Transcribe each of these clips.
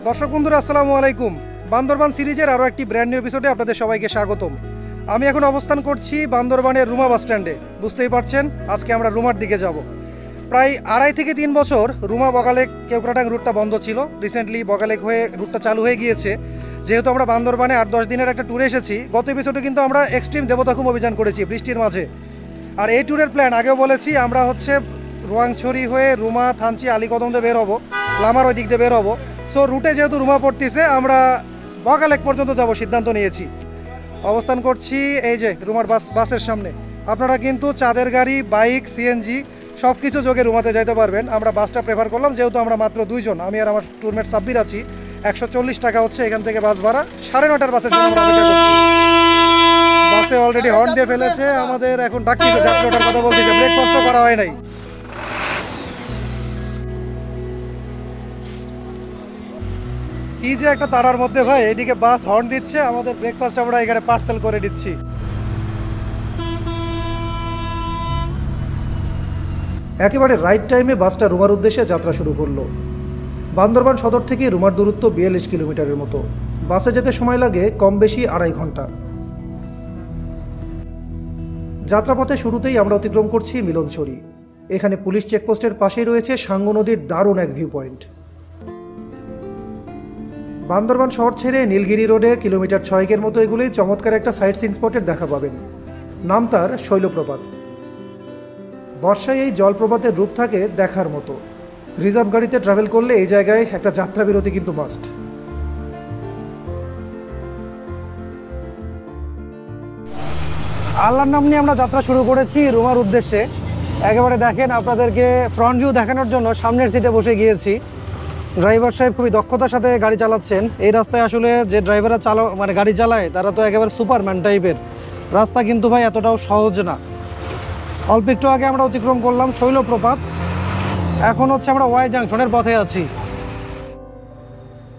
দর্শক বন্ধুরা আসসালামু আলাইকুম। বান্দরবান সিরিজের আরও একটি ব্র্যান্ড নিউ এপিসোডে আপনাদের সবাইকে স্বাগতম। আমি এখন অবস্থান করছি বান্দরবানের রুমা বাস স্ট্যান্ডে। বুঝতেই পারছেন আজকে আমরা রুমার দিকে যাব। প্রায় 2.5 থেকে 3 বছর রুমা বগালেক কেওক্রাটাং রুটটা বন্ধ ছিল। রিসেন্টলি বগালেক হয়ে রুটটা চালু হয়ে গিয়েছে। যেহেতু আমরা বান্দরবানে 8-10 দিনের একটা ট্যুরে এসেছি, গত এপিসোডে কিন্তু আমরা এক্সট্রিম দেবতাখুম অভিযান করেছি বৃষ্টির মাঝে। আর এই ট্যুরের প্ল্যান আগেও বলেছি, আমরা হচ্ছে রোয়াংছড়ি হয়ে রুমা, থানচি, আলীকদম দিয়ে বের হবো, লামার ওই দিক দিয়ে বের হবো। সো রুটে যেহেতু রুমা পড়তেছে, আমরা বগালেক পর্যন্ত যাব সিদ্ধান্ত নিয়েছি। অবস্থান করছি এই যে রুমার বাসের সামনে। আপনারা কিন্তু চাঁদের গাড়ি, বাইক, সিএনজি সব কিছু যোগে রুমাতে যাইতে পারবেন। আমরা বাসটা প্রেফার করলাম যেহেতু আমরা মাত্র 2 জন, আমি আর আমার ট্যুরমেট সাব্বির আছি। 140 টাকা হচ্ছে এখান থেকে বাস ভাড়া। 9:30টার বাসের জন্য আমরা অপেক্ষা করছি। বাসে অলরেডি হর্ন দিয়ে ফেলেছে আমাদের, এখন ডাকতেছে, যাত্রী ওঠার কথা বলতেছে, ব্রেকফাস্টও করা হয় নাই। কি যে একটা তাড়ার মধ্যে ভাই, এইদিকে বাস হর্ন দিচ্ছে, আমাদের ব্রেকফাস্ট আমরা এখানে পার্সেল করে দিচ্ছি। একেবারে রাইট টাইমে বাসটা রুমার উদ্দেশ্যে যাত্রা শুরু করলো। বান্দরবান সদর থেকে রুমার দূরত্ব 42 কিলোমিটারের মতো। বাসে যেতে সময় লাগে কম বেশি 2.5 ঘন্টা। যাত্রাপথে শুরুতেই আমরা অতিক্রম করছি মিলনছড়ি। এখানে পুলিশ চেকপোস্টের পাশেই রয়েছে সাঙ্গু নদীর দারুণ এক ভিউ পয়েন্ট। বান্দরবান শহর ছেড়ে নীলগিরি রোডে কিলোমিটার 6 মতো এগুলোই চমৎকার একটা সাইট সিইং স্পটের দেখা পাবেন। নাম তার শৈলপ্রপাত। বর্ষায় এই জলপ্রপাতের রূপ থাকে দেখার মতো। রিজার্ভ গাড়িতে ট্রাভেল করলে এই জায়গায় একটা যাত্রা বিরতি কিন্তু মাস্ট। আল্লাহর নাম নিয়ে আমরা যাত্রা শুরু করেছি রুমার উদ্দেশ্যে। একেবারে দেখেন, আপনাদেরকে ফ্রন্ট ভিউ দেখানোর জন্য সামনের সিটে বসে গিয়েছি। ড্রাইভার সাহেব খুবই দক্ষতার সাথে গাড়ি চালাচ্ছেন। এই রাস্তায় আসলে যে ড্রাইভাররা গাড়ি চালায় তারা তো একেবারে সুপারম্যান টাইপের। রাস্তা কিন্তু ভাই এতটাও সহজ না। অল্প একটু আগে আমরা অতিক্রম করলাম শৈলপ্রপাত। এখন হচ্ছে আমরা ওয়াই জাংশনের পথে আছি।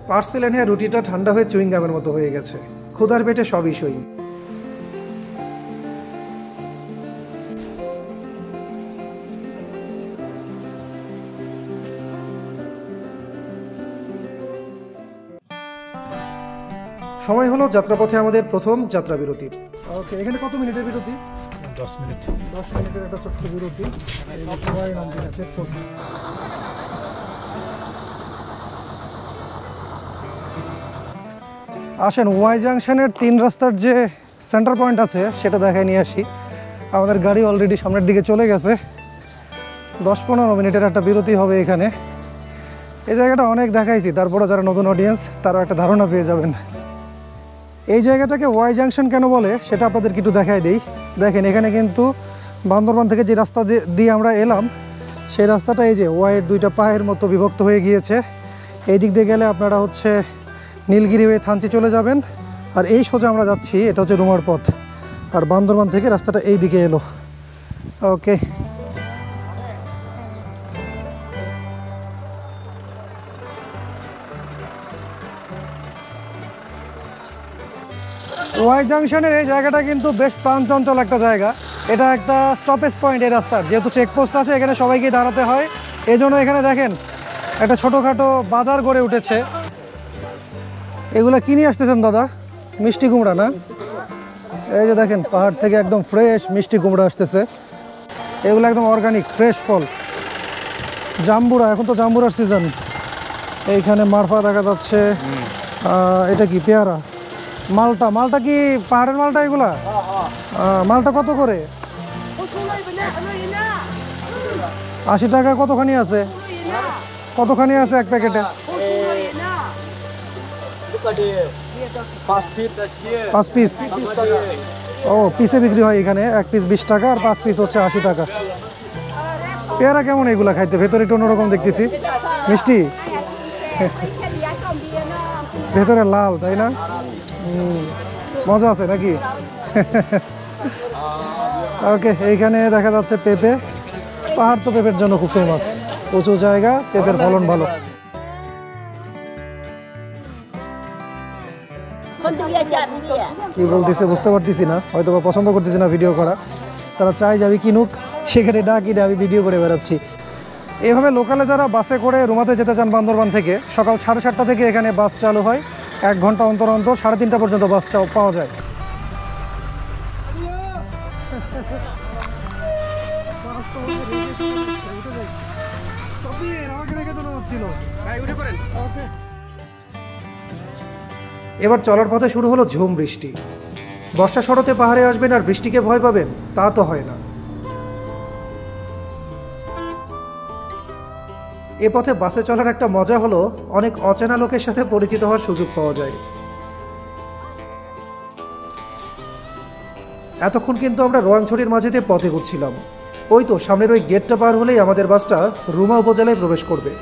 পার্সেল এনে রুটিটা ঠান্ডা হয়ে চুইংগামের মতো হয়ে গেছে। ক্ষুধার পেটে সবই সই। সময় হলো যাত্রাপথে আমাদের প্রথম যাত্রা বিরতির। ওকে, এখানে কত মিনিটের বিরতি? 10 মিনিট। 10 মিনিটের একটা ছোট্ট বিরতি। আসেন, ওয়াই জাংশনের 3 রাস্তার যে সেন্টার পয়েন্ট আছে সেটা দেখায় নিয়ে আসি। আমাদের গাড়ি অলরেডি সামনের দিকে চলে গেছে। 10-15 মিনিটের একটা বিরতি হবে এখানে। এই জায়গাটা অনেক দেখাইছি, তারপরে যারা নতুন অডিয়েন্স তারা একটা ধারণা পেয়ে যাবেন। এই জায়গাটাকে ওয়াই জাংশন কেন বলে সেটা আপনাদেরকে একটু দেখাই দিই। দেখেন, এখানে কিন্তু বান্দরবান থেকে যে রাস্তা দিয়ে আমরা এলাম সেই রাস্তাটা এই যে ওয়াইয়ের 2টা পায়ের মতো বিভক্ত হয়ে গিয়েছে। এই দিক দিয়ে গেলে আপনারা হচ্ছে নীলগিরি হয়ে থানচি চলে যাবেন, আর এই সোজা আমরা যাচ্ছি, এটা হচ্ছে রুমার পথ। আর বান্দরবান থেকে রাস্তাটা এই দিকে এলো। ওকে, ওয়াই জাংশনের এই জায়গাটা কিন্তু বেশ প্রাণচঞ্চল একটা জায়গা। এটা একটা স্টপেজ পয়েন্ট এই রাস্তার। যেহেতু চেকপোস্ট আছে, এখানে সবাইকে দাঁড়াতে হয়। এই জন্য এখানে দেখেন একটা ছোটোখাটো বাজার গড়ে উঠেছে। এগুলো কি নিয়ে আসতেছেন দাদা? মিষ্টি কুমড়া না? এই যে দেখেন, পাহাড় থেকে একদম ফ্রেশ মিষ্টি কুমড়া আসতেছে। এগুলো একদম অর্গানিক ফ্রেশ ফল। জাম্বুরা, এখন তো জাম্বুরার সিজন। এইখানে মারফা দেখা যাচ্ছে। এটা কি পেয়ারা? মালটা কি পাহাড়ের মালটা? এগুলা মালটা কত করে? 80 টাকা। কতখানি আছে? কতখানি আছে এক প্যাকেটে? 5 পিস। ও, পিসে বিক্রি হয় এখানে। 1 পিস 20 টাকা আর 5 পিস হচ্ছে 80 টাকা। পেয়ারা কেমন এগুলা খাইতে? ভেতরে একটু অন্যরকম দেখতেছি। মিষ্টি, ভেতরে লাল, তাই না? মজা আছে নাকি? ওকে, এইখানে দেখা যাচ্ছে পেঁপে। পাহাড় তো পেঁপের জন্য খুব ফেমাস। উঁচু জায়গা, পেঁপের ফলন ভালো। কি বলতেছে বুঝতে পারতেছি না, হয়তো বা পছন্দ করতেছি না ভিডিও করা। তারা চাই যাবি কিনুক, সেখানে ডাকি আমি ভিডিও করে বেড়াচ্ছি। এইভাবে লোকালে যারা বাসে করে রুমাতে যেতে চান বান্দরবান থেকে, সকাল 7:30 থেকে এখানে বাস চালু হয়। 1 ঘন্টা অন্তর অন্তর 3:30 পর্যন্ত বাস পাওয়া যায়। এবার চলার পথে শুরু হলো ঝুম বৃষ্টি। বর্ষা শরতে পাহাড়ে আসবেন আর বৃষ্টিকে ভয় পাবেন, তা তো হয় না। এ পথে বাসে চলার একটা মজা হলো অনেক অচেনা লোকের সাথে পরিচিত হওয়ার সুযোগ পাওয়া যায়। এতক্ষণ কিন্তু আমরা রোয়াংছড়ির মাঝে দিয়ে পথে ঘুরছিলাম। ওই তো সামনের ওই গেটটা পার হলেই আমাদের বাসটা রুমা উপজেলায় প্রবেশ করবে।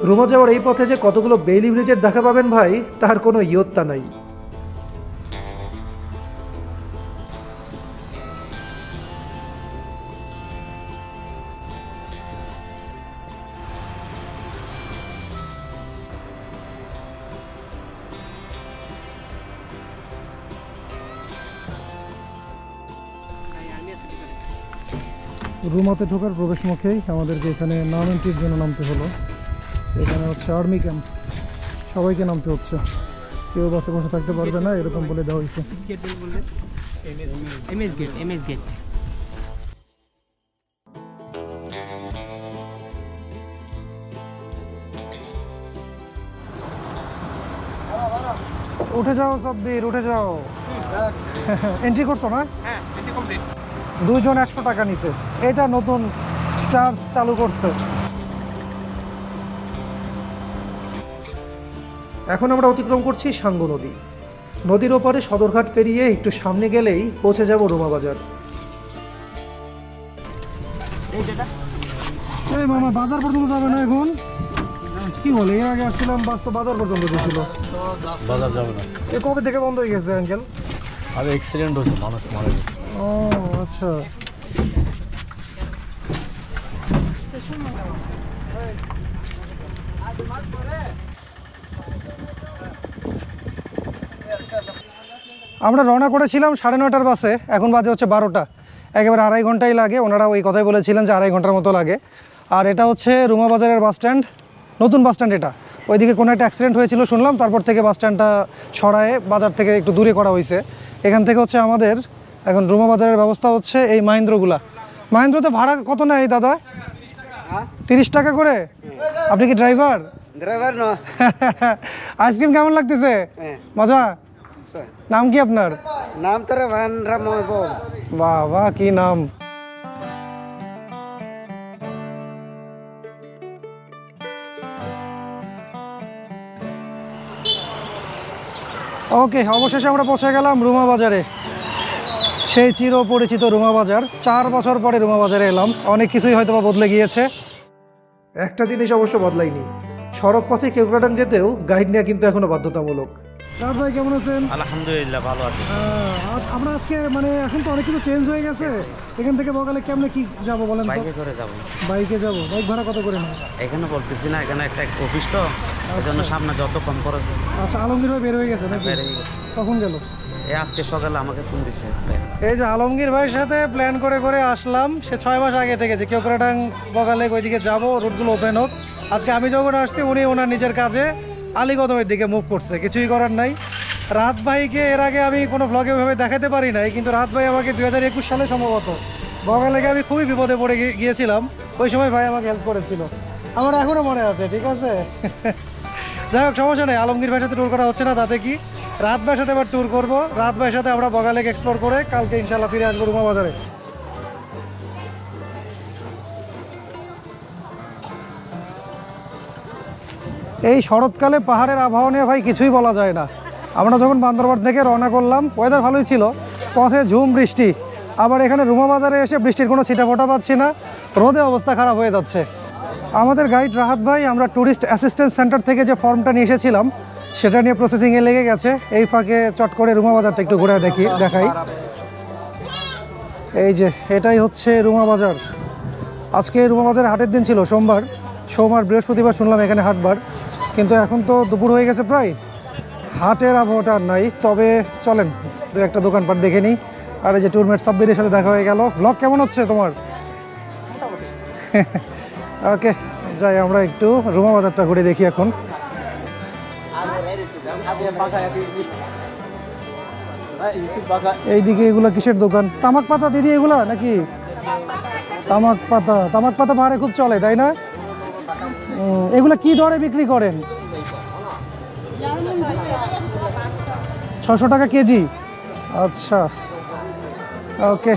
রুমা যাওয়ার এই পথে যে কতগুলো বেইলি ব্রিজের দেখা পাবেন ভাই, তার কোনো ইয়ত্তা নাই। রুমাতে ঢোকার প্রবেশ মুখেই আমাদেরকে এখানে নাম এন্ট্রির জন্য নামতে হলো। এখানে হচ্ছে আর্মি ক্যাম্প, সবাইকে নামতে হচ্ছে, কেউ বাসে বসে থাকতে পারবে না এরকম বলে দেওয়া হয়েছে। উঠে যাও সাব্বির, উঠে যাও। এন্ট্রি করছো না? হ্যাঁ, এন্ট্রি কমপ্লিট। 2 জন 100 টাকা নিছে। এটা নতুন চার্জ চালু করছে। এখন আমরা অতিক্রম করছি সাঙ্গু নদী। নদীর ওপারে সদরঘাট পেরিয়ে একটু সামনে গেলেই পৌঁছে যাব রুমা বাজার। এই মামা, বাজার পর্যন্ত যাবে না এখন? কি বলে, এর আগে আসছিলাম বাস তো বাজার পর্যন্ত গেছিল। বাজার যাবে না। এ কবে থেকে বন্ধ হয়ে গেছে আঙ্কেল? আরে অ্যাক্সিডেন্ট হয়েছে, মানুষ মারা গেছে। ও আচ্ছা। আমরা রওনা করেছিলাম 9:30টার বাসে, এখন বাজে হচ্ছে 12টা। একেবারে 2.5 ঘন্টাই লাগে। ওনারা ওই কথাই বলেছিলেন যে 2.5 ঘন্টার মতো লাগে। আর এটা হচ্ছে রুমা বাজারের বাস স্ট্যান্ড, নতুন বাস স্ট্যান্ড এটা। ওইদিকে কোনো একটা অ্যাক্সিডেন্ট হয়েছিল শুনলাম, তারপর থেকে বাস স্ট্যান্ডটা সরায়ে বাজার থেকে একটু দূরে করা হয়েছে। এখান থেকে হচ্ছে আমাদের এখন রুমা বাজারের ব্যবস্থা হচ্ছে এই মাহিন্দ্রগুলা। মাহিন্দ্রতে ভাড়া কত নেয় দাদা? 30 টাকা করে। আপনি কি ড্রাইভার? ড্রাইভার না। আইসক্রিম কেমন লাগতেছে? মজা। নাম কি আপনার? নাম তো রাম। বাহ বাহ, কি নাম। ওকে, অবশেষে আমরা পৌঁছে গেলাম রুমা বাজারে। সেই চির পরিচিত রুমা বাজার। 4 বছর পরে রুমা বাজারে এলাম। অনেক কিছুই হয়তো বা বদলে গিয়েছে। একটা জিনিস অবশ্য বদলায়নি, সড়ক পথে কেওক্রাডাং যেতেও গাইড নেওয়া কিন্তু এখনো বাধ্যতামূলক। রাত ভাই কেমন আছেন? আলহামদুলিল্লাহ ভালো আছি। আমরা আজকে মানে এখন তো অনেক কিছু চেঞ্জ হয়ে গেছে। এখান থেকে বগালে কেমনে কি যাব বলেন? বাইকে করে যাব। বাইকে যাব। বাইক ভাড়া কত করে নেয়? এখানে বলতেছি না, এখানে একটা অফিস তো, এজন্য সামনে যত কম খরচ। আচ্ছা, আলমগীর ভাই বের হয়ে গেছে নাকি? বের হয়ে গেছে। কখন গেল? এই আজকে সকালে আমাকে ফোন দিছে। এই যে আলমগীর ভাইয়ের সাথে প্ল্যান করে করে আসলাম। সে 6 মাস আগে থেকে যে কেওক্রাডাং বগালে ওইদিকে যাব, রুটগুলো ওপেন হোক। আজকে আমি যখন আসছি উনি ওনার নিজের কাজে আলীকদমের দিকে মুভ করছে, কিছুই করার নাই। রাত ভাইকে এর আগে আমি কোনো ভ্লগে ওইভাবে দেখাতে পারি নাই, কিন্তু রাত ভাই আমাকে 2021 সালে সম্ভবত বগালেকে আমি খুবই বিপদে পড়ে গিয়েছিলাম। ওই সময় ভাই আমাকে হেল্প করেছিল, আমার এখনও মনে আছে। ঠিক আছে, যাই হোক, সমস্যা নেই। আলমগীর ভাইয়ের সাথে ট্যুর করা হচ্ছে না, তাতে কি। রাত ভাইয়ের সাথে এবার ট্যুর করবো। রাত ভাইয়ের সাথে আমরা বগালেক এক্সপ্লোর করে কালকে ইনশাল্লাহ ফিরে আসবো রুমা বাজারে। এই শরৎকালে পাহাড়ের আবহাওয়া নিয়ে ভাই কিছুই বলা যায় না। আমরা যখন বান্দরবান থেকে রওনা করলাম, ওয়েদার ভালোই ছিল, পথে ঝুম বৃষ্টি। আবার এখানে রুমা বাজারে এসে বৃষ্টির কোনো ছিটাফোঁটা পাচ্ছি না, রোদে অবস্থা খারাপ হয়ে যাচ্ছে। আমাদের গাইড রাহাত ভাই আমরা ট্যুরিস্ট অ্যাসিস্ট্যান্স সেন্টার থেকে যে ফর্মটা নিয়ে এসেছিলাম সেটা নিয়ে প্রসেসিংয়ে লেগে গেছে। এই ফাঁকে চট করে রুমা বাজারটা একটু ঘুরে দেখাই। এই যে এটাই হচ্ছে রুমা বাজার। আজকে রুমা বাজারে হাটের দিন ছিল, সোমবার, বৃহস্পতিবার শুনলাম এখানে হাটবার, কিন্তু এখন তো দুপুর হয়ে গেছে প্রায়। হাটের আবহাওয়াটা আর নাই, তবে চলেন দু একটা দোকানপাট দেখে নিই। আর এই যে ট্যুরমেট সাব্বিরের সাথে দেখা হয়ে গেল। ব্লগ কেমন হচ্ছে তোমার? ওকে, যাই আমরা একটু রুমা বাজারটা ঘুরে দেখি এখন। এইদিকে এগুলা কিসের দোকান? তামাক পাতা দিদি এগুলা নাকি? তামাক পাতা পাহাড়ে খুব চলে তাই না? এগুলা কি দরে বিক্রি করেন? 600 টাকা কেজি। আচ্ছা, ওকে।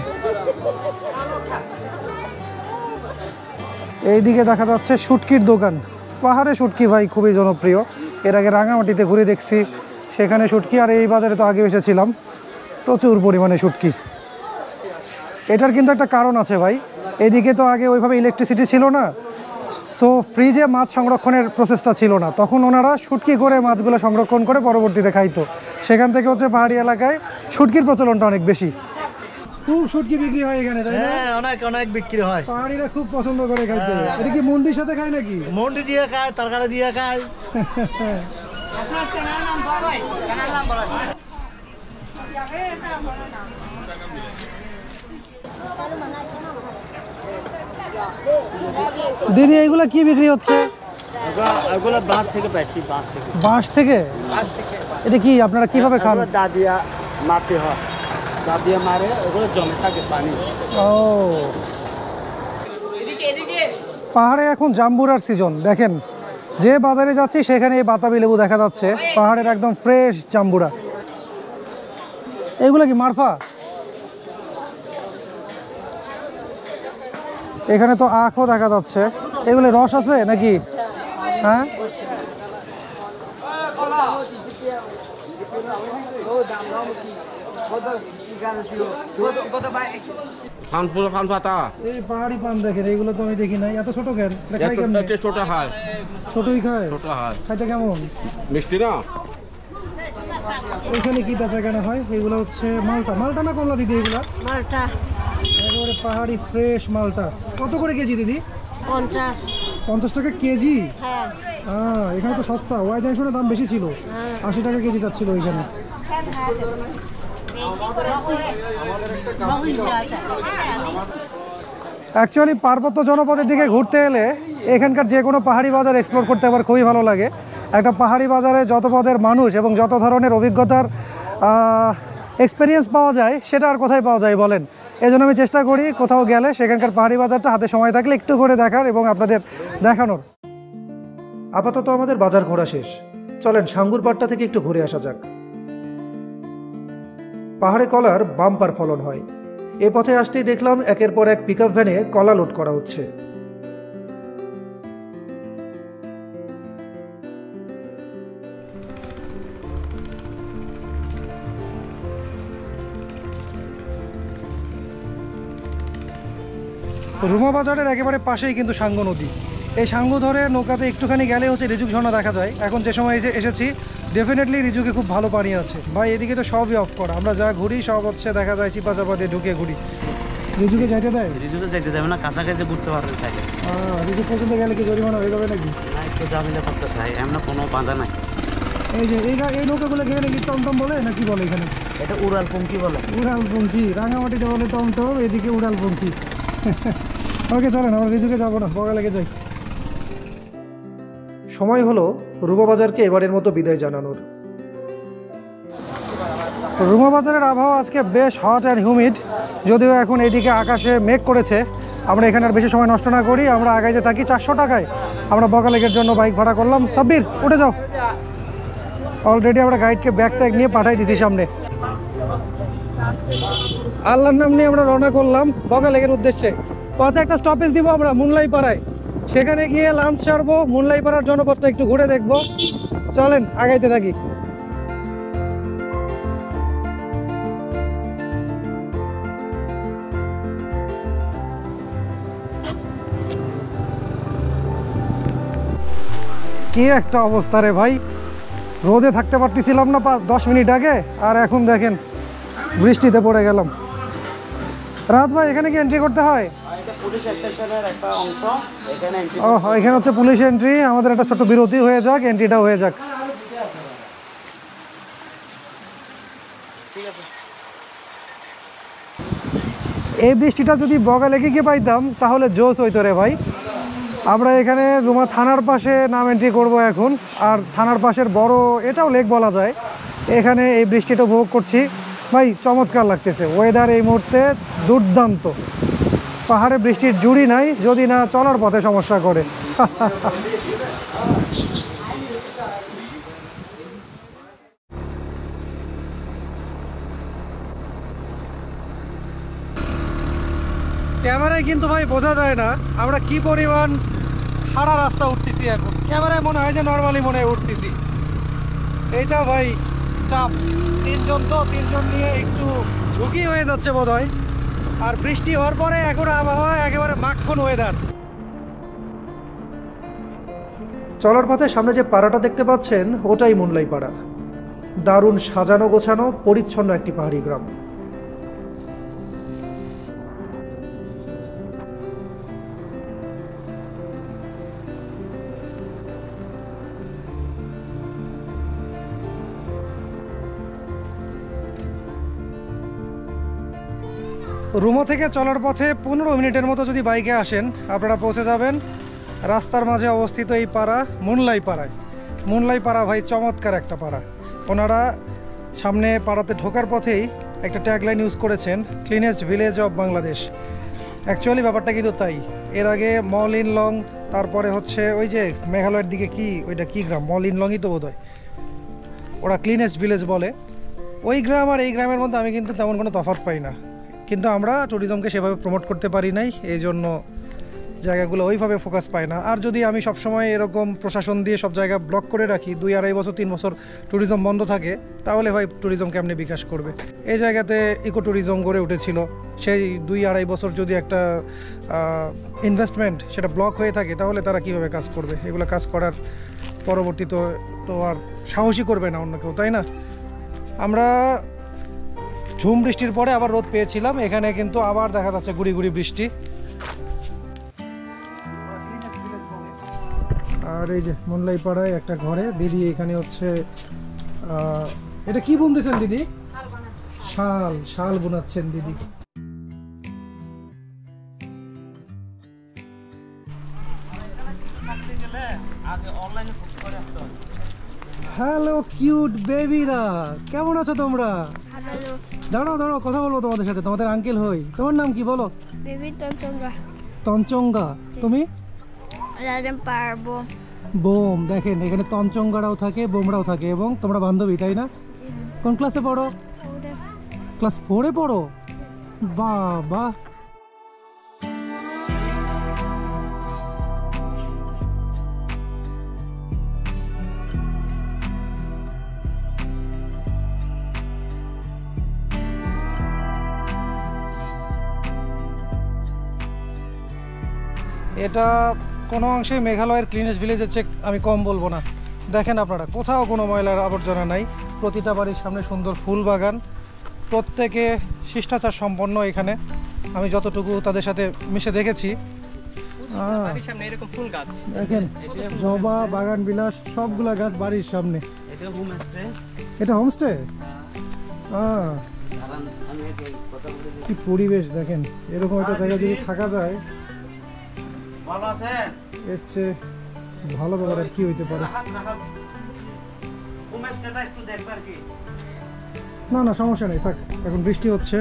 এইদিকে দেখা যাচ্ছে শুটকির দোকান। পাহাড়ে শুটকি ভাই খুবই জনপ্রিয়। এর আগে রাঙামাটিতে ঘুরে দেখছি, সেখানে শুটকি, আর এই বাজারে তো আগে এসেছিলাম, প্রচুর পরিমাণে শুটকি। এটার কিন্তু একটা কারণ আছে ভাই, এদিকে তো আগে ওইভাবে ইলেকট্রিসিটি ছিল না, সো ফ্রিজে মাছ সংরক্ষণের প্রসেসটা ছিল না, তখন ওনারা শুটকি করে মাছগুলো সংরক্ষণ করে পরবর্তীতে খাইতো। সেখান থেকে হচ্ছে পাহাড়ি এলাকায় শুটকির প্রচলনটা অনেক বেশি। খুব শুটকি বিক্রি হয় এখানে তাই না? হ্যাঁ, অনেক অনেক বিক্রি হয়। পাহাড়িরা খুব পছন্দ করে খাইতে। এটা কি মুন্ডির সাথে খায় নাকি? মন্ডি দিয়ে খায়, তরকারি দিয়ে খায়। দিদি এইগুলা কি বিক্রি হচ্ছে? এগুলো বাঁশ থেকে বেশি, বাঁশ থেকে। বাঁশ থেকে? এটা কি আপনারা কিভাবে খান? দাদিয়া মারতে হয়, দাদিয়া মারে, ওগুলো জমে থাকে পানি। ও, পাহাড়ে এখন জাম্বুরার সিজন। দেখেন, যে বাজারে যাচ্ছি সেখানে এই বাতাবি লেবু দেখা যাচ্ছে, পাহাড়ের একদম ফ্রেশ জাম্বুরা। এগুলো কি মারফা? এখানে তো আখও দেখা যাচ্ছে। এগুলো রস আছে নাকি? হ্যাঁ, পান পাতা এই পাহাড়ি পান দেখেন, এগুলো তো আমি দেখি নাই। এত ছোট কেন? খাই কেমনে? ছোট হয়, ছোটই খায়? ছোট হয়, খাইতে কেমন? মিষ্টি না। এখানে কি বেচা কেনা হয়? এগুলো হচ্ছে মালটা। মালটা না কমলা দিদি? এগুলা মালটা একেবারে পাহাড়ি ফ্রেশ মালটা। কত করে কেজি দিদি? 50। 50 টাকা কেজি? হ্যাঁ, এখানে তো সস্তা। ওয়াই জংশনের দাম বেশি ছিল, 80 টাকা কেজি যাচ্ছিল ওইখানে। অ্যাকচুয়ালি পার্বত্য জনপদের দিকে ঘুরতে এলে এখানকার যে কোনো পাহাড়ি বাজার এক্সপ্লোর করতে আবার খুবই ভালো লাগে। একটা পাহাড়ি বাজারে যত পদের মানুষ এবং যত ধরনের অভিজ্ঞতার এক্সপিরিয়েন্স পাওয়া যায়, সেটা আর কোথায় পাওয়া যায় বলেন? এই জন্য আমি চেষ্টা করি কোথাও গেলে সেখানকার পাহাড়ি বাজারটা হাতে সময় থাকলে একটু করে দেখার এবং আপনাদের দেখানোর। আপাতত আমাদের বাজার ঘোরা শেষ, চলেন সাঙ্গুর পাড়টা থেকে একটু ঘুরে আসা যাক। পাহাড়ে কলার বাম্পার ফলন হয়। এ পথে আসতেই দেখলাম একের পর এক পিকআপ ভ্যানে কলা লোড করা হচ্ছে। রুমা বাজারের একেবারে পাশেই কিন্তু সাঙ্গু নদী। এই সাঙ্গু ধরে নৌকাতে একটুখানি গেলে হচ্ছে রিজুক ঝর্ণা দেখা যায়। এখন যে সময় এসেছি ডেফিনেটলি রিজুকে খুব ভালো পানি আছে ভাই। এদিকে তো সবই অফ করা, আমরা যা ঘুরি সব হচ্ছে দেখা যায় চিপা চাপা দিয়ে ঢুকে ঘুরি। রিজুকে যাইতে দেয়? রিজুকে যাইতে দেবে না, কাছাকাছি ঘুরতে পারবেন চাইলে। রিজুক পর্যন্ত গেলে কি জরিমানা হয়ে যাবে নাকি? না, একটু জামিলে করতে চাই, এমন কোনো বাধা নাই। এই যে এই নৌকাগুলো এখানে কি টমটম বলে না কি বলে? এখানে এটা উড়াল পঙ্কি বলে। উড়াল পঙ্কি, রাঙামাটিতে বলে টমটম, এদিকে উড়াল পঙ্কি। ওকে, চলেন আমরা রিজুকে যাবো না, বগা লেগে যাই। সময় হলো রুমা বাজারকে এবারের মতো বিদায় জানানোর। রুমা বাজারের আবহাওয়া আজকে বেশ হট অ্যান্ড হিউমিড, যদিও এখন এইদিকে আকাশে মেঘ করেছে। আমরা এখানে আর বেশি সময় নষ্ট না করি, আমরা আগাইতে থাকি। 400 টাকায় আমরা বগা লেগের জন্য বাইক ভাড়া করলাম। সাব্বির উঠে যাও। অলরেডি আমরা গাইডকে ব্যাগ ট্যাগ নিয়ে পাঠাই দিচ্ছি সামনে। আল্লাহর নাম নিয়ে আমরা রওনা করলাম বগা লেগের উদ্দেশ্যে। পথে একটা স্টপেজ দিব আমরা মুনলাই পাড়ায়, সেখানে গিয়ে লাঞ্চ সারবো, মুনলাই পাড়ার জনপথটা একটু ঘুরে দেখবো। চলেন আগাইতে থাকি। কি একটা অবস্থা রে ভাই, রোদে থাকতে পারতেছিলাম না 10 মিনিট আগে, আর এখন দেখেন বৃষ্টিতে পড়ে গেলাম। রাত ভাই, এখানে কি এন্ট্রি করতে হয়? এখানে হচ্ছে পুলিশ এন্ট্রি। আমাদের একটা ছোট্ট বিরতি হয়ে যাক, এন্ট্রিটা হয়ে যাক। এই বৃষ্টিটা যদি বগা লেগে গিয়ে পাইতাম তাহলে জোশ হইতো রে ভাই। আমরা এখানে রুমা থানার পাশে নাম এন্ট্রি করবো এখন। আর থানার পাশের বড় এটাও লেক বলা যায়, এখানে এই বৃষ্টিটা উপভোগ করছি ভাই। চমৎকার লাগতেছে ওয়েদার এই মুহূর্তে, দুর্দান্ত। পাহাড়ে বৃষ্টির জুড়ি নাই, যদি না চলার পথে সমস্যা করে। ক্যামেরায় কিন্তু ভাই বোঝা যায় না আমরা কি পরিমাণ খাড়া রাস্তা উঠতেছি এখন। ক্যামেরায় মনে হয় যে নর্মালি মনে হয় উঠতেছি। এটা ভাই চাপ, তিনজন নিয়ে একটু ঝুঁকি হয়ে যাচ্ছে বোধ হয়। আর বৃষ্টি হওয়ার পরে এখন আবহাওয়া একেবারে মাখন ওয়েদার। চলার পথে সামনে যে পাড়াটা দেখতে পাচ্ছেন ওটাই মুনলাই পাড়া। দারুণ সাজানো গোছানো পরিচ্ছন্ন একটি পাহাড়ি গ্রাম। রুমা থেকে চলার পথে 15 মিনিটের মতো যদি বাইকে আসেন আপনারা পৌঁছে যাবেন রাস্তার মাঝে অবস্থিত এই পাড়া মুনলাই পাড়ায়। মুনলাই পাড়া ভাই চমৎকার একটা পাড়া। ওনারা সামনে পাড়াতে ঢোকার পথেই একটা ট্যাগলাইন ইউজ করেছেন, cleanest village of Bangladesh. Actually ব্যাপারটা কিন্তু তাই। এর আগে মল ইন লং, তারপরে হচ্ছে ওই যে মেঘালয়ের দিকে কি ওইটা কি গ্রাম, মল ইন লংই তো বোধ হয়, ওরা ক্লিনেস্ট ভিলেজ বলে। ওই গ্রাম আর এই গ্রামের মধ্যে আমি কিন্তু তেমন কোনো তফাৎ পাই না, কিন্তু আমরা ট্যুরিজমকে সেভাবে প্রমোট করতে পারি নাই, এই জন্য জায়গাগুলো ওইভাবে ফোকাস পায় না। আর যদি আমি সবসময় এরকম প্রশাসন দিয়ে সব জায়গা ব্লক করে রাখি, 2-2.5 বছর 3 বছর ট্যুরিজম বন্ধ থাকে, তাহলে ভাই ট্যুরিজম কেমনে বিকাশ করবে? এই জায়গাতে ইকো ট্যুরিজম গড়ে উঠেছিল, সেই 2-2.5 বছর যদি একটা ইনভেস্টমেন্ট সেটা ব্লক হয়ে থাকে তাহলে তারা কিভাবে কাজ করবে? এগুলো কাজ করার পরবর্তীতে তো আর সাহসী করবে না অন্য কেউ, তাই না? আমরা ঝুম বৃষ্টির পরে আবার রোদ পেয়েছিলাম, এখানে কিন্তু আবার দেখা যাচ্ছে গুড়ি গুড়ি বৃষ্টি। আর এই যে মুনলাই পাড়ায় একটা ঘরে দিদি এখানে হচ্ছে এটা কি বুনতেছেন দিদি? শাল বুনাচ্ছেন দিদি। হ্যালো কিউট বেবিরা, কেমন আছো তোমরা? দাঁড়াও কথা বলবো তোমাদের সাথে, তোমাদের আঙ্কেল হই। তোমার নাম কি বলো? বেবি তঞ্চঙ্গা। তঞ্চঙ্গা। তুমি? পারবো। বোম। দেখেন এখানে তঞ্চঙ্গারাও থাকে, বোমরাও থাকে, এবং তোমরা বান্ধবী, তাই না? কোন ক্লাসে পড়ো? ক্লাস 4-এ পড়ো? বাবা। এটা কোনো অংশে মেঘালয়ের ক্লিনেস্ট ভিলেজের চেয়ে আমি কম বলবো না। দেখেন আপনারা, কোথাও কোনো ময়লার আবর্জনা নাই, প্রতিটা বাড়ির সামনে সুন্দর ফুল বাগান, প্রত্যেকে শিষ্টাচার সম্পন্ন। এখানে আমি যতটুকু তাদের সাথে মিশে দেখেছি, দেখেন জবা, বাগান বিলাস, সবগুলা গাছ বাড়ির সামনে। এটা হোমস্টে? কি পরিবেশ দেখেন, এরকম একটা জায়গায় যদি থাকা যায় এর চেয়ে ভালো ব্যাপার আর কি হইতে পারে? না সমস্যা নেই, থাক। এখন বৃষ্টি হচ্ছে,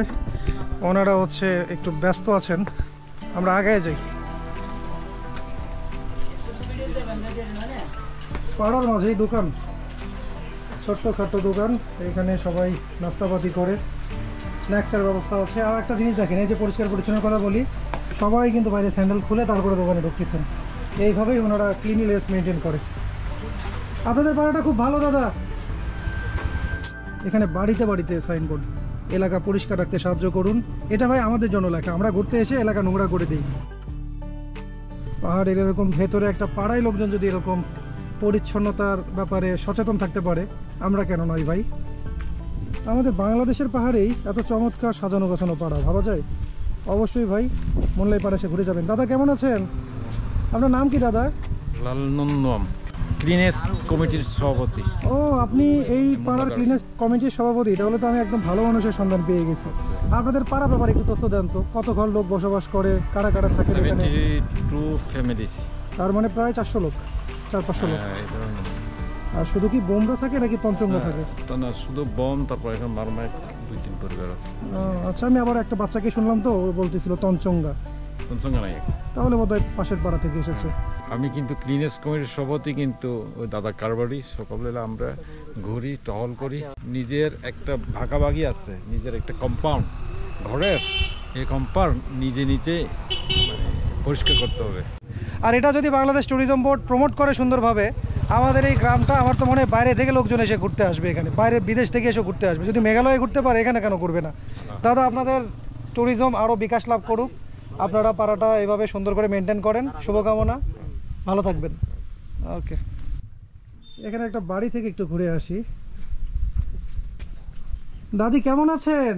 ওনারা হচ্ছে একটু ব্যস্ত আছেন, আমরা আগে যাই। পাড়ার মাঝেই দোকান, ছোট্টখাট্টো দোকান, এখানে সবাই নাস্তাপাতি করে, স্ন্যাক্সের ব্যবস্থা আছে। আর একটা জিনিস দেখেন, এই যে পরিষ্কার পরিচ্ছন্ন কথা বলি, সবাই কিন্তু বাইরে স্যান্ডেল খুলে তারপরে দোকানে ঢুকতেছেন, এইভাবেই ওনারা ক্লিনিনেস মেনটেন করে। আপনাদের পাড়াটা খুব ভালো দাদা। এখানে বাড়িতে বাড়িতে সাইনবোর্ড, এলাকা পরিষ্কার রাখতে সাহায্য করুন। এটা ভাই আমাদের জন্য লেখা, আমরা ঘুরতে এসে এলাকা নোংরা করে দিই। পাহাড়ের এরকম ভেতরে একটা পাড়ায় লোকজন যদি এরকম পরিচ্ছন্নতার ব্যাপারে সচেতন থাকতে পারে, আমরা কেন নয় ভাই? আমাদের বাংলাদেশের পাহাড়েই এত চমৎকার সাজানো গোছানো পাড়া, ভাবা যায়? অবশ্যই ভাই মুনলাই পাড়া এসে ঘুরে যাবেন। দাদা কেমন আছেন? আপনার নাম কি দাদা? লালনন্দম, ক্লিনেস কমিটির সভাপতি। ও ও আপনি এই পাড়ার ক্লিনেস কমিটির সভাপতি, তাহলে তো আমি একদম ভালো মানুষের সন্ধান পেয়ে গেছি। আপনাদের পাড়া ব্যাপারে একটু তথ্য দেন তো, কত ঘর লোক বসবাস করে, কারা কারা থাকে এখানে? 72 ফ্যামিলিজ। তার মানে প্রায় 400 লোক, 400-500 লোক। আর শুধু কি বোমরা থাকে নাকি তঞ্চঙ্গা থাকে? তো না, শুধু বম, তারপর এখন মারমায় 2-3 পরিবার আছে। আচ্ছা, আমি আবার একটা বাচ্চাকে শুনলাম তো, ও বলতেছিল তঞ্চঙ্গা। তঞ্চঙ্গা নাই, তাহলে বোধহয় পাশের পাড়া থেকে এসেছে। আমি কিন্তু ক্লিনেস কমিটির সভাপতি, কিন্তু ওই দাদা কারবারি সকালবেলা আমরা ঘুরি, টহল করি। নিজের একটা ভাগাভাগি আছে, নিজের একটা কম্পাউন্ড ঘরের, এই কম্পাউন্ড নিজে নিজে মানে পরিষ্কার করতে হবে। আর এটা যদি বাংলাদেশ ট্যুরিজম বোর্ড প্রমোট করে সুন্দরভাবে, আমাদের এই গ্রামটা, আমার তো মনে হয় বাইরে থেকে লোকজন এসে ঘুরতে আসবে এখানে, বাইরে বিদেশ থেকে এসে ঘুরতে আসবে। যদি মেঘালয়ে ঘুরতে পারে, এখানে কেন করবে না? দাদা, আপনাদের ট্যুরিজম আরও বিকাশ লাভ করুক, আপনারা পাড়াটা এভাবে সুন্দর করে মেনটেন করেন, শুভকামনা, ভালো থাকবেন। ওকে, এখানে একটা বাড়ি থেকে একটু ঘুরে আসি। দাদি কেমন আছেন?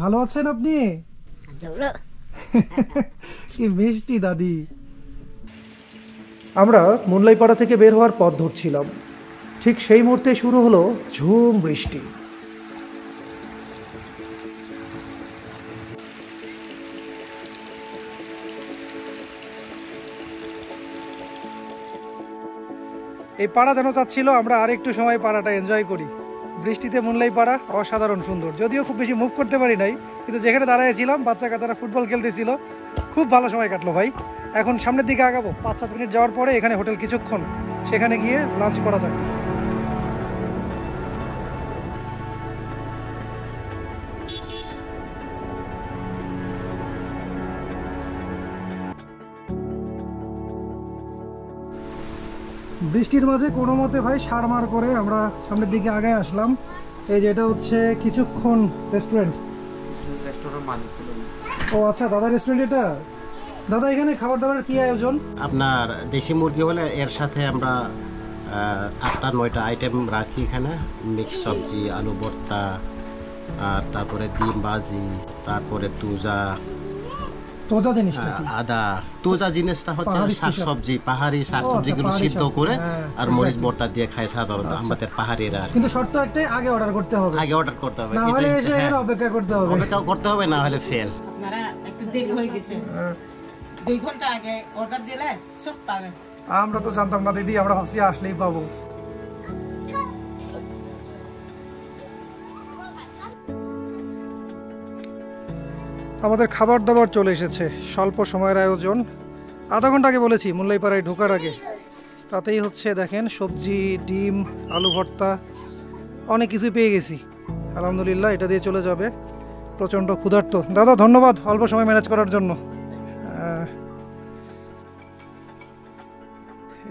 ভালো আছেন আপনি? কি মিষ্টি দাদি। আমরা মুনলাইপাড়া থেকে বের হওয়ার পথ ধরছিলাম, ঠিক সেই মুহূর্তে শুরু হলো ঝুম বৃষ্টি। এই পাড়া যেন চাচ্ছিল আমরা আর একটু সময় পাড়াটা এনজয় করি। বৃষ্টিতে মুনলাইপাড়া অসাধারণ সুন্দর, যদিও খুব বেশি মুভ করতে পারি নাই, কিন্তু যেখানে দাঁড়াইছিলাম বাচ্চা কাচ্চারা ফুটবল খেলতেছিল, খুব ভালো সময় কাটলো ভাই। এখন সামনের দিকে আগাবো, 5-7 মিনিট যাওয়ার পরে এখানে হোটেল কিছুক্ষণ, সেখানে গিয়ে লাঞ্চ করা যাক। বৃষ্টির মাঝে কোনো মতে ভাই সারমার করে আমরা সামনের দিকে আগায় আসলাম। এই যে এটা হচ্ছে কিছুক্ষণ রেস্টুরেন্ট। ও আচ্ছা, দাদা রেস্টুরেন্ট এটা। দাদা, এখানে খাবার দাবারের কি আয়োজন? আপনার দেশি মুরগি হলে এর সাথে আমরা 8-9টা আইটেম রাখি এখানে। মিক্স সবজি, আলু ভর্তা, আর তারপরে ডিম ভাজি, তারপরে তুজা জিনিসটা কি? আদা। তুজা জিনিসটা হচ্ছে শাকসবজি, পাহাড়ি শাকসবজিগুলো সিদ্ধ করে আর মরিচ ভর্তা দিয়ে খায় সাধারণত আমাদের পাহাড়িরা। কিন্তু শর্ত একটাই, আগে অর্ডার করতে হবে। আগে অর্ডার করতে হবে, না হলে এসে এখানে অপেক্ষা করতে হবে। অপেক্ষা করতে হবে, না হলে ফেল। আপনারা একটু দেরি হয়ে গেছে, 2 ঘন্টা আগে অর্ডার দিলে সব পাবেন। আমরা তো জানতাম না দিদি, আমরা ভাবছি আসলেই পাবো। আমাদের খাবার দাবার চলে এসেছে, স্বল্প সময়ের আয়োজন। আধা ঘন্টা আগে বলেছি, মুনলাইপাড়ায় ঢোকার আগে। তাতেই হচ্ছে দেখেন, সবজি, ডিম, আলু ভর্তা, অনেক কিছুই পেয়ে গেছি আলহামদুলিল্লাহ। এটা দিয়ে চলে যাবে। প্রচণ্ড ক্ষুধার্ত। দাদা ধন্যবাদ অল্প সময় ম্যানেজ করার জন্য।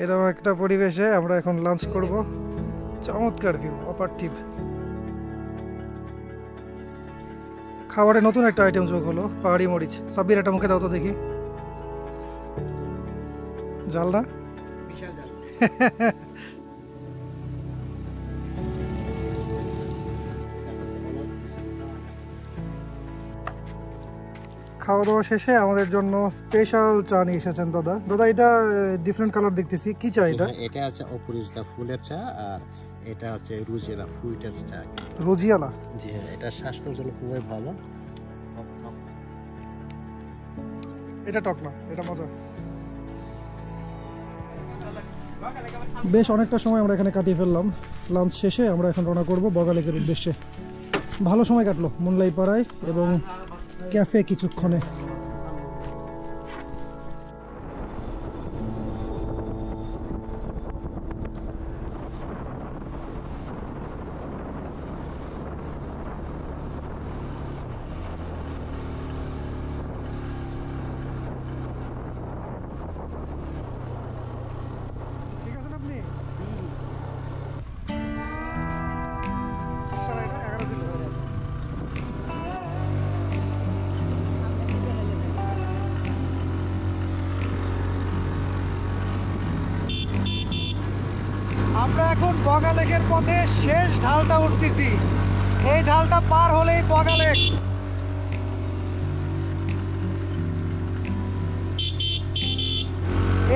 এরকম একটা পরিবেশে আমরা এখন লাঞ্চ করব। চমৎকার ভিউ, অপার্থিব। খাবারে নতুন একটা আইটেম যোগ হলো, পাহাড়ি মরিচ। সাব্বির, একটা মুখে দাও তো দেখি। জাল না? খাওয়া দাওয়া শেষে আমাদের জন্য স্পেশাল চা নিয়ে এসেছেন দাদা। দাদা, এটা ডিফারেন্ট কালার দেখতেছি, কি চা এটা? এটা আছে অপরিচিতা ফুলের চা, আর এটা হচ্ছে রুজিয়ালা ফ্রুটের চা। রুজিয়ালা? জি হ্যাঁ, এটা স্বাস্থ্যের জন্য খুবই ভালো। এটা টক না, এটা মজা। বেশ অনেকটা সময় আমরা এখানে কাটিয়ে ফেললাম। লাঞ্চ শেষে আমরা এখন রওনা করব বগালেকের উদ্দেশ্যে। ভালো সময় কাটলো মুনলাইপাড়ায় এবং ক্যাফে কিছুক্ষণে। ঠিক আছেন আপনি? আমরা এখন বগালেকের পথে শেষ ঢালটা উঠতেছি। এই ঢালটা পার হলেই বগালেক।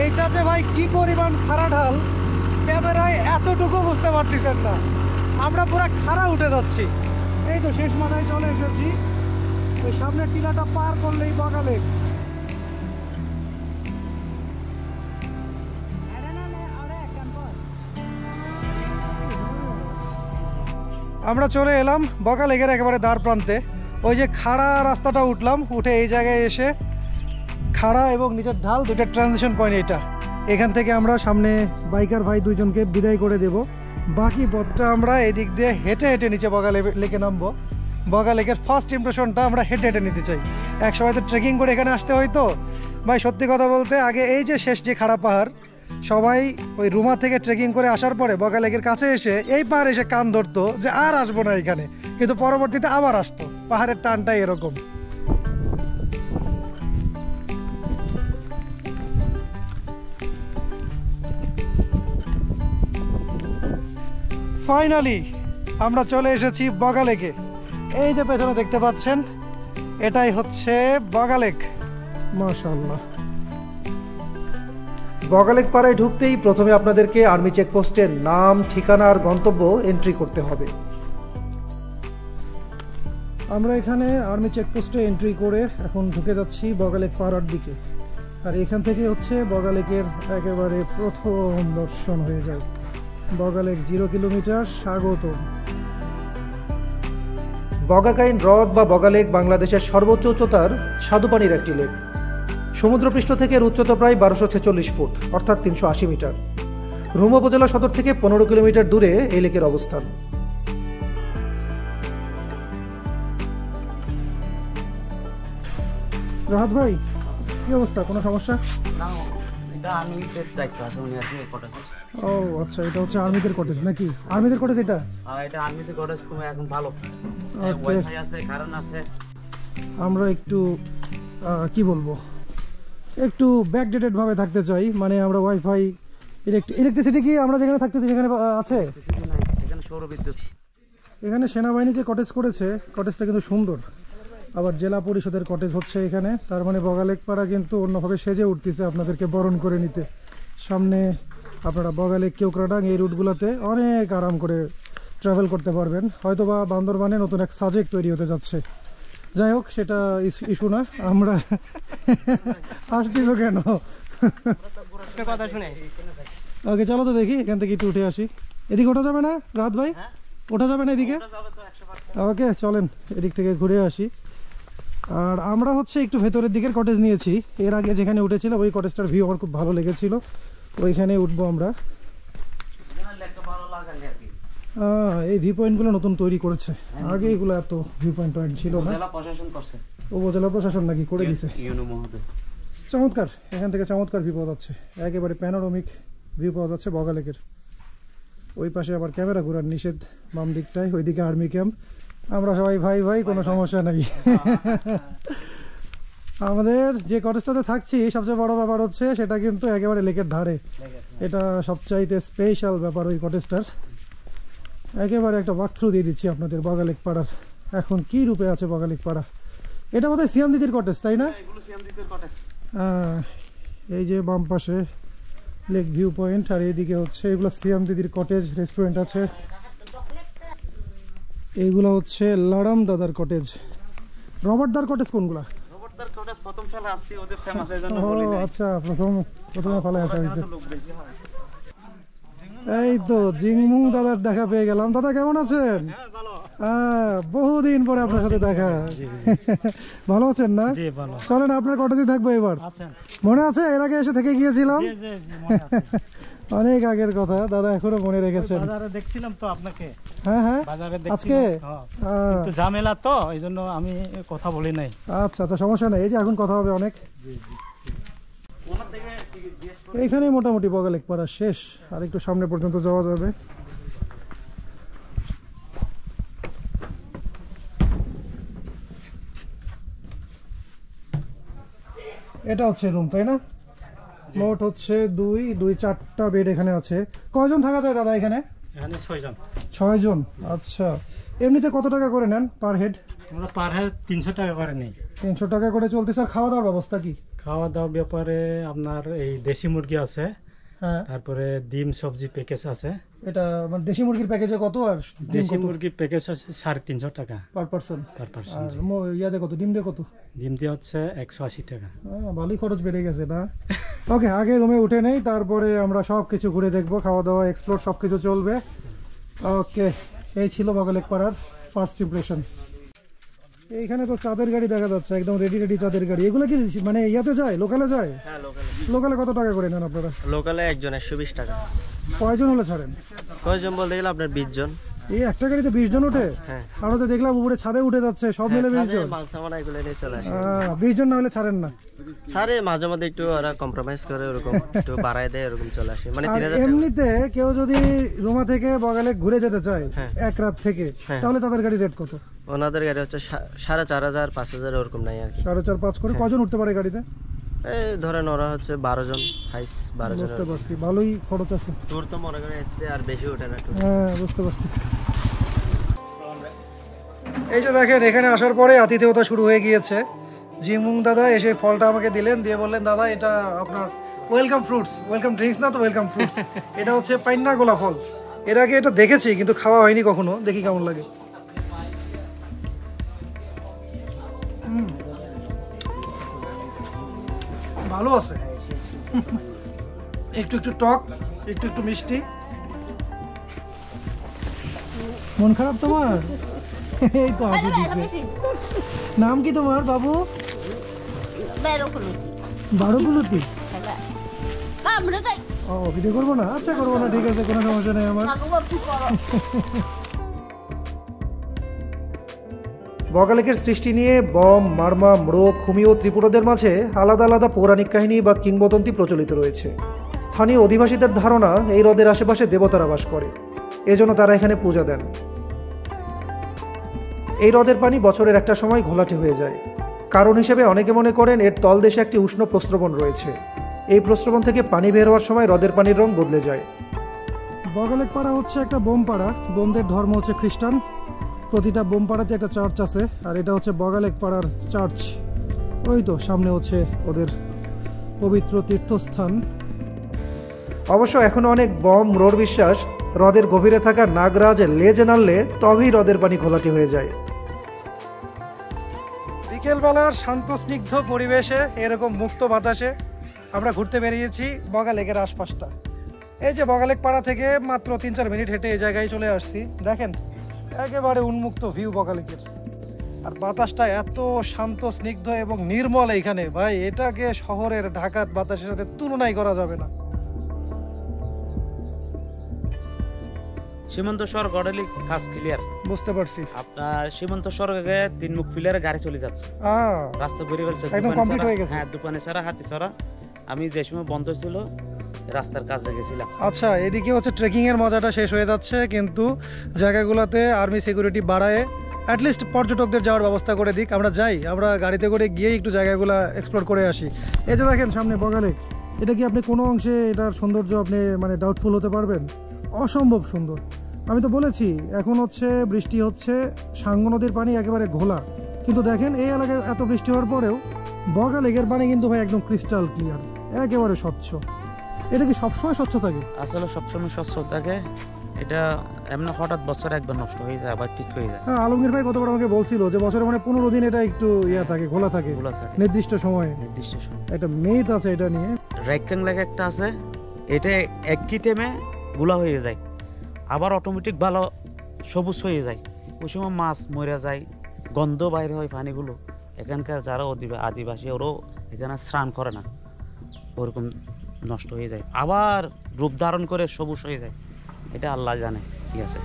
এইটা যে ভাই কি পরিমাণ খাড়া ঢাল, ক্যামেরায় এতটুকু বুঝতে পারতেছেন না, আমরা পুরো খাড়া উঠে যাচ্ছি। এই তো শেষ মাথায় চলে এসেছি, ওই সামনের টিলাটা পার করলেই বগা লেক। আমরা চলে এলাম বগা লেকের একেবারে দ্বার প্রান্তে। ওই যে খাড়া রাস্তাটা উঠলাম, উঠে এই জায়গায় এসে খাড়া এবং নিচের ঢাল দুইটা ট্রানজিশন পয়েন্ট। এটা এখান থেকে আমরা সামনে বাইকার ভাই দুইজনকে বিদায় করে দেব। বাকি পথটা আমরা এদিক দিয়ে হেঁটে হেঁটে নিচে বগা লেকে নামবো। বগা লেকের ফার্স্ট ইমপ্রেশনটা আমরা হেঁটে হেঁটে নিতে চাই। এক সময় তো ট্রেকিং করে এখানে আসতে হয়তো ভাই, সত্যি কথা বলতে আগে এই যে শেষ যে খাড়া পাহাড়, সবাই ওই রুমা থেকে ট্রেকিং করে আসার পরে বগা লেকের কাছে এসে এই পাহাড় এসে কান ধরতো যে আর আসবো না এখানে, কিন্তু পরবর্তীতে আবার আসতো। পাহাড়ের টানটাই এরকম। ফাইনালি আমরা চলে এসেছি বগা লেকে। এই যে পেছনে দেখতে পাচ্ছেন, এটাই হচ্ছে বগা লেক। মাশাআল্লাহ। বগা লেক পাড়ায় ঢুকতেই প্রথমে আপনাদেরকে আর্মি চেকপোস্টের নাম, ঠিকানা আর গন্তব্য এন্ট্রি করতে হবে। আমরা এখানে আর্মি চেকপোস্টে এন্ট্রি করে এখন ঢুকে যাচ্ছি বগা লেক পাড়ার দিকে। আর এখান থেকে হচ্ছে বগা লেকের একেবারে প্রথম দর্শন হয়ে যায়। বগা লেক 0 কিলোমিটার স্বাগতম। বগাকাইন হ্রদ বা বগা লেক বাংলাদেশের সর্বোচ্চ উচ্চতার স্বাদুপানির একটি লেক। সমুদ্রপৃষ্ঠ থেকে এর উচ্চতা প্রায় 1246 ফুট, অর্থাৎ 380 মিটার। রুমা উপজেলা সদর থেকে 15 কিলোমিটার দূরে এই লেকের অবস্থান। রাহাত ভাই, কি অবস্থা? কোনো সমস্যা? না, এটা আর্মিদের দায়িত্ব আছে, উনি আছে কটেজ। ও আচ্ছা, এটা হচ্ছে আর্মিদের কটেজ নাকি? আর্মিদের কটেজ এটা? এটা আর্মিদের কটেজ, তুমি এখন ভালো Okay. ওয়াইফাই আছে, কারেন্ট আছে। আমরা একটু কি বলবো, একটু ব্যাকডেটেড ভাবে থাকতে চাই। মানে আমরা ওয়াইফাই, ইলেকট্রিসিটি কি আমরা যেখানে থাকতেছি সেখানে আছে? এখানে সৌরবিদ্যুৎ। এখানে সেনাবাহিনী যে কটেজ করেছে, কটেজটা কিন্তু সুন্দর। আবার জেলা পরিষদের কটেজ হচ্ছে এখানে। তার মানে বগা লেক পাড়া কিন্তু অন্যভাবে সেজে উঠতেছে আপনাদেরকে বরণ করে নিতে। সামনে আপনারা বগা লেক, কেওক্রাডাং এই রুটগুলোতে অনেক আরাম করে ট্রাভেল করতে পারবেন। হয়তোবা বান্দরবানে নতুন এক সাবজেক্ট তৈরি হতে যাচ্ছে। যাই হোক, সেটা ইস্যু না। আমরা আসতেছো কেন? কথা শুনে ওকে, চলো তো দেখি, এখান থেকে একটু উঠে আসি। এদিকে ওঠা যাবে না রাত ভাই? ওঠা যাবে না এদিকে? ওকে, চলেন এদিক থেকে ঘুরে আসি। আর আমরা হচ্ছে একটু ভেতরের দিকের কটেজ নিয়েছি। এর আগে যেখানে উঠেছিলাম ওই কটেজটার ভিউ আমার খুব ভালো লেগেছিল, ওইখানে উঠবো আমরা। এই ভিউ পয়েন্টগুলো নতুন তৈরি করেছে, আগে এগুলো এত ভিউ পয়েন্ট ছিল না। উপজেলা প্রশাসন নাকি করে দিছে। চমৎকার, এখান থেকে চমৎকার ভিউ পাওয়া যাচ্ছে, একেবারে প্যানোরামিক ভিউ পাওয়া যাচ্ছে বগা লেকের। ওই পাশে আবার ক্যামেরা ঘোরার নিষেধ বাম দিকটায়, ওইদিকে আর্মি ক্যাম্প। আমরা সবাই ভাই ভাই, কোনো সমস্যা নাই। আমাদের যে কটেজটাতে থাকছি সবচেয়ে বড় ব্যাপার হচ্ছে সেটা কিন্তু একেবারে লেকের ধারে। এটা সবচাইতে স্পেশাল ব্যাপার ওই কটেজটার। একেবারে একটা ওয়াক থ্রু দিয়ে দিচ্ছি আপনাদের বগা লেক পাড়ার। এখন কি রূপে আছে বগা লেক পাড়া। এটা বোধহয় সিয়াম দিদির কটেজ, তাই না? এই যে বাম পাশে লেক ভিউ পয়েন্ট, আর এইদিকে হচ্ছে এগুলো সিয়াম দিদির কটেজ, রেস্টুরেন্ট আছে। এইগুলো হচ্ছে লাড়াম দাদার কটেজ। রবার্ট দার কটেজ কোনগুলা? আচ্ছা, প্রথমে ফেলে আসা হয়েছে। এই তো জিংমু দাদার দেখা পেয়ে গেলাম। দাদা কেমন আছেন? বহুদিন পরে আপনার সাথে দেখা। ভালো আছেন না? চলেন আপনার কটেজে থাকবো এবার। মনে আছে এর আগে এসে থেকে গিয়েছিলাম? অনেক আগের কথা, দাদা এখনো মনে রেখেছেন। দেখছিলাম তো আপনাকে। হ্যাঁ হ্যাঁ, আজকে ঝামেলা তো, এই জন্য আমি কথা বলি নাই। আচ্ছা আচ্ছা, সমস্যা নেই, এই যে এখন কথা হবে অনেক। এইখানে মোটামুটি বগা লেক পাড়া শেষ, আর একটু সামনে পর্যন্ত যাওয়া যাবে। এটা হচ্ছে রুম, তাই না? মোট হচ্ছে 4টা বেড এখানে আছে। কয়জন থাকা যায় দাদা এখানে? এখানে 6 জন। 6 জন, আচ্ছা। এমনিতে কত টাকা করে নেন পার হেড? আমরা পার হেড 300 টাকা করে নেই। 300 টাকা করে চলতেছে। আর খাওয়া দাওয়ার ব্যবস্থা কি? খাওয়া দাওয়ার ব্যাপারে আপনার এই দেশি মুরগি আছে, হ্যাঁ, তারপরে ডিম সবজি প্যাকেজ আছে। এটা মানে দেশি মুরগির প্যাকেজে কত আর দেশি মুরগি প্যাকেজ আছে 350 টাকা পার পারসন। Per person. আর ইয়াতে কত, ডিম দিয়ে কত? ডিম দিয়ে হচ্ছে 180 টাকা। ভালোই খরচ বেড়ে গেছে না? ওকে, আগে রুমে উঠে নেই, তারপরে আমরা সব কিছু ঘুরে দেখবো, খাওয়া দাওয়া এক্সপ্লোর সব কিছু চলবে। ওকে, এই ছিল বগালেক পাড়ার ফার্স্ট ইমপ্রেশন। এইখানে তো চাঁদের গাড়ি দেখা যাচ্ছে, একদম রেডি রেডি চাঁদের গাড়ি। এগুলো কি মানে ইয়াতে যায়, লোকালে যায়? হ্যাঁ লোকালে। লোকালে কত টাকা করে নেন আপনারা? লোকালে একজন 120 টাকা। কয়জন হলে ছাড়েন? কয়জন বলতে গেলে আপনার 20 জন। এই একটা গাড়িতে 20 জন ওঠে? হ্যাঁ। আমরা তো দেখলাম উপরে ছাদে উঠে যাচ্ছে, সব মিলে 20 জন। মালসামানা এগুলো নিয়ে চলে আসে। 20 জন না হলে ছাড়েন না? স্যারে মাঝে মাঝে একটু ওরা কম্প্রোমাইজ করে, ওরকম একটু বাড়ায় দেয়, এরকম চলে আসে। মানে আর 3000 টাকা। এমনিতে কেউ যদি রুমা থেকে বগালে ঘুরে যেতে চায় হ্যাঁ। এক রাত থেকে, হ্যাঁ। তাহলে তাদের গাড়ি রেট কত? ওনাদের গাড়ি হচ্ছে 4500 5000 ওরকম নাই আর কি। 4.5 করে। কজন উঠতে পারে গাড়িতে? এই ধরেন ওরা হচ্ছে 12 জন, হাইস 12 জন। বুঝতে পারছি, ভালোই খরচ আছে। তোর তো মনে করে এসছে আর বেশি ওঠে না একটু। হ্যাঁ, বুঝতে পারছি। এই যে দেখেন, এখানে আসার পরে আতিথেয়তা শুরু হয়ে গিয়েছে। জিমুং দাদা এসে ফলটা আমাকে দিলেন, দিয়ে বললেন দাদা এটা আপনার ওয়েলকাম ফ্রুটস, ওয়েলকাম ড্রিঙ্কস না তো ওয়েলকাম ফ্রুটস। এটা হচ্ছে পাইন্না গোলা ফল। এর আগে এটা দেখেছি কিন্তু খাওয়া হয়নি কখনো, দেখি কেমন লাগে। ভালো আছে, একটু একটু টক, একটু একটু মিষ্টি। মন খারাপ তোমার? এই তো হাসি দিছে। নাম কি তোমার বাবু? বারোকুলতি। ও, ভিডিও করবো না? আচ্ছা করবো না, ঠিক আছে, কোনো সমস্যা নেই আমার। বগালেকের সৃষ্টি নিয়ে বম, মারমা, ম্রো, খুমি ও ত্রিপুরাদের মাঝে আলাদা আলাদা পৌরাণিক কাহিনী বা কিংবদন্তি প্রচলিত রয়েছে। স্থানীয় অধিবাসীদের ধারণা এই হ্রদের আশেপাশে দেবতারা বাস করে, এজন্য তারা এখানে পূজা দেন। এই হ্রদের পানি বছরের একটা সময় ঘোলাটে হয়ে যায়। কারণ হিসেবে অনেকে মনে করেন এর তলদেশে একটি উষ্ণ প্রস্রবণ রয়েছে। এই প্রস্রবণ থেকে পানি বের হওয়ার সময় হ্রদের পানির রং বদলে যায়। বগালেক পাড়া হচ্ছে একটা বোম পাড়া। বোমদের ধর্ম হচ্ছে খ্রিস্টান। প্রতিটা বোম পাড়াতে একটা চার্চ আছে, আর এটা হচ্ছে বগালেক পাড়ার চার্চ। ওই তো সামনে হচ্ছে ওদের পবিত্র তীর্থস্থান। অবশ্য এখনো অনেক বম রোড বিশ্বাস হ্রদের গভীরে থাকা নাগরাজ লেজে নাড়লে তবেই হ্রদের পানি ঘোলাটে হয়ে যায়। বিকেলবেলার শান্ত স্নিগ্ধ পরিবেশে এরকম মুক্ত বাতাসে আমরা ঘুরতে বেরিয়েছি বগালেকের আশপাশটা। এই যে বগালেক পাড়া থেকে মাত্র 3-4 মিনিট হেঁটে এই জায়গায় চলে আসছি। দেখেন একেবারে উন্মুক্ত ভিউ বগালেকের, আর বাতাসটা এত শান্ত স্নিগ্ধ এবং নির্মল এইখানে, ভাই এটাকে শহরের ঢাকার বাতাসের সাথে তুলনাই করা যাবে না। সীমান্ত সড়ক অলরেডি কাজ ক্লিয়ার। বুঝতে পারছি। আপনার সীমান্ত সড়কে 3 মুখ পিলারে গাড়ি চলে যাচ্ছে, রাস্তা বেরিয়ে ফেলছে একদম কমপ্লিট হয়ে গেছে। হ্যাঁ, দোকানে ছাড়া হাতি ছাড়া। আমি যে সময় বন্ধ ছিল রাস্তার কাজে গেছিলাম। আচ্ছা, এদিকে হচ্ছে ট্রেকিং এর মজাটা শেষ হয়ে যাচ্ছে, কিন্তু জায়গাগুলোতে আর্মি সিকিউরিটি বাড়ায় অ্যাটলিস্ট পর্যটকদের যাওয়ার ব্যবস্থা করে দিক। আমরা যাই, আমরা গাড়িতে করে গিয়ে একটু জায়গাগুলো এক্সপ্লোর করে আসি। এই যে দেখেন সামনে বগালেক, এটা কি আপনি কোনো অংশে এটার সৌন্দর্য আপনি মানে ডাউটফুল হতে পারবেন? অসম্ভব সুন্দর। আমি তো বলেছি এখন হচ্ছে বৃষ্টি হচ্ছে, সাঙ্গু নদীর পানি একেবারে ঘোলা, কিন্তু দেখেন এই এলাকায় এত বৃষ্টি হওয়ার পরেও বগালেকের পানি কিন্তু ভাই একদম ক্রিস্টাল ক্লিয়ার, একেবারে স্বচ্ছ। এটা কি সবসময় স্বচ্ছ থাকে? আসলে সবসময় স্বচ্ছ থাকে। এটা এমনি হঠাৎ বছরে একবার নষ্ট হয়ে যায়, আবার ঠিক হয়ে যায়। হ্যাঁ, আলমগীর ভাই কতবার আমাকে বলছিল যে বছরে মানে 15 দিন এটা একটু ইয়া থাকে, ঘোলা থাকে নির্দিষ্ট সময়ে। নির্দিষ্ট সময় একটা মেথ আছে এটা নিয়ে। রেক্ট্যাঙ্গেল লেগে একটা আছে, এটা একই টাইমে গুলা হয়ে যায়, আবার অটোমেটিক ভালো সবুজ হয়ে যায়। ওই সময় মাছ মরে যায়, গন্ধ বাইরে হয় পানিগুলো। এখানকার যারা আদিবাসী ওরাও এখানে স্নান করে না, ওরকম নষ্ট হয়ে যায়, আবার রূপ ধারণ করে সবুজ হয়ে যায়। এটা আল্লাহ জানে কি আছে।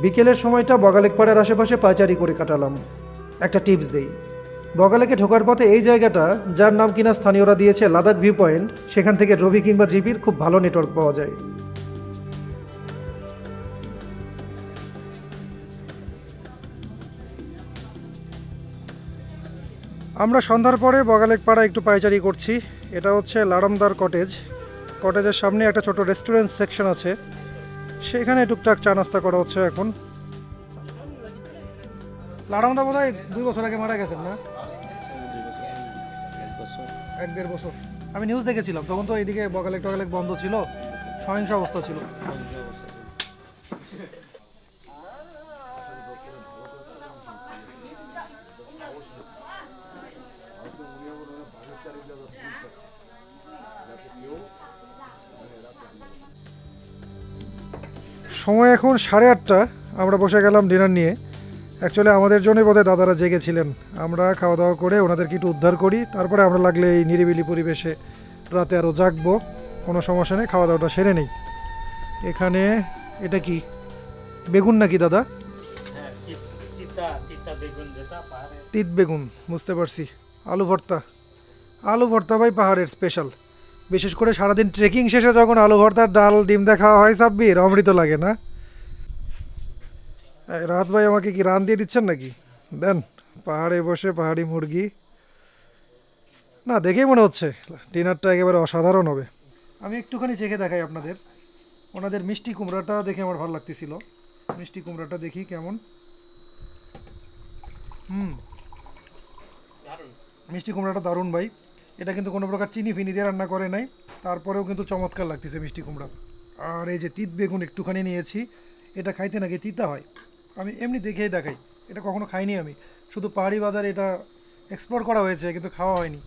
বিকেলের সময়টা বগালেক পাড়ার আশেপাশে পায়চারি করে কাটালাম। একটা টিপস দেই, বগালেকে ঢোকার পথে এই জায়গাটা, যার নাম কিনা স্থানীয়রা দিয়েছে লাদাখ ভিউ পয়েন্ট, সেখান থেকে রবি কিংবা জিপির খুব ভালো নেটওয়ার্ক পাওয়া যায়। আমরা সন্ধ্যার পরে বগালেক পাড়া একটু পায়চারি করছি। এটা হচ্ছে লাড়মদার কটেজ। কটেজের সামনে একটা ছোট রেস্টুরেন্ট সেকশন আছে, সেখানে টুকটাক চা নাস্তা করা হচ্ছে এখন। লাড়মদা বোধহয় 2 বছর আগে মারা গেছেন না? 1-1.5 বছর। আমি নিউজ দেখেছিলাম, তখন তো এইদিকে বগালেক টগালেক বন্ধ ছিল, সহিংস অবস্থা ছিল। সময় এখন 8:30, আমরা বসে গেলাম ডিনার নিয়ে। অ্যাকচুয়ালি আমাদের জন্যই বোধহয় দাদারা জেগেছিলেন। আমরা খাওয়া দাওয়া করে ওনাদেরকে একটু উদ্ধার করি, তারপরে আমরা লাগলে এই নিরিবিলি পরিবেশে রাতে আরও জাগবো, কোনো সমস্যা নেই, খাওয়া দাওয়াটা সেরে নেই। এখানে এটা কি বেগুন নাকি দাদা? তিত বেগুন, বুঝতে পারছি। আলু ভর্তা, আলু ভর্তা ভাই পাহাড়ের স্পেশাল। বিশেষ করে সারাদিন ট্রেকিং শেষে যখন আলু ভর্তার ডাল ডিম দিয়ে খাওয়া হয় সাব্বির, অমৃত লাগে না? রাত ভাই আমাকে কি রান দিয়ে দিচ্ছেন নাকি? দেন, পাহাড়ে বসে পাহাড়ি মুরগি, না দেখেই মনে হচ্ছে ডিনারটা একেবারে অসাধারণ হবে। আমি একটুখানি চেখে দেখাই আপনাদের। ওনাদের মিষ্টি কুমড়াটা দেখে আমার ভালো লাগতেছিল। মিষ্টি কুমড়াটা দেখি কেমন। মিষ্টি কুমড়াটা দারুণ ভাই। এটা কিন্তু কোনো প্রকার চিনি ফিনি দিয়ে রান্না করে নাই, তারপরেও কিন্তু চমৎকার লাগতেছে মিষ্টি কুমড়া। আর এই যে তিত বেগুন একটুখানি নিয়েছি, এটা খাইতে নাকি তিতা হয়, আমি এমনি দেখেই দেখাই। এটা কখনো খাইনি আমি, শুধু পাহাড়ি বাজারে এটা এক্সপ্লোর করা হয়েছে কিন্তু খাওয়া হয়নি।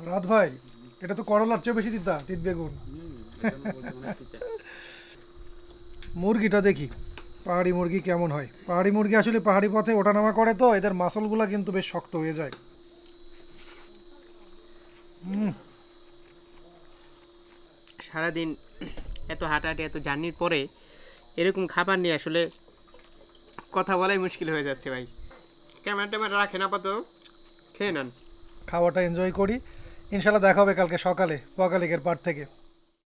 রাত ভাই, এটা তো করলার চেয়ে বেশি তিতা, তিত বেগুন। মুরগিটা দেখি পাহাড়ি মুরগি কেমন হয়। পাহাড়ি মুরগি আসলে পাহাড়ি পথে ওঠানামা করে তো এদের মাসলগুলো কিন্তু বেশ শক্ত হয়ে যায়। সারাদিন এত হাঁটাহাঁটি এত জার্নির পরে এরকম খাবার নিয়ে আসলে কথা বলাই মুশকিল হয়ে যাচ্ছে ভাই। ক্যামেরা ট্যামেরা রাখেন, আপাতত খেয়ে নেন, খাওয়াটা এনজয় করি। ইনশাল্লাহ দেখা হবে কালকে সকালে বগালেকের পাড় থেকে।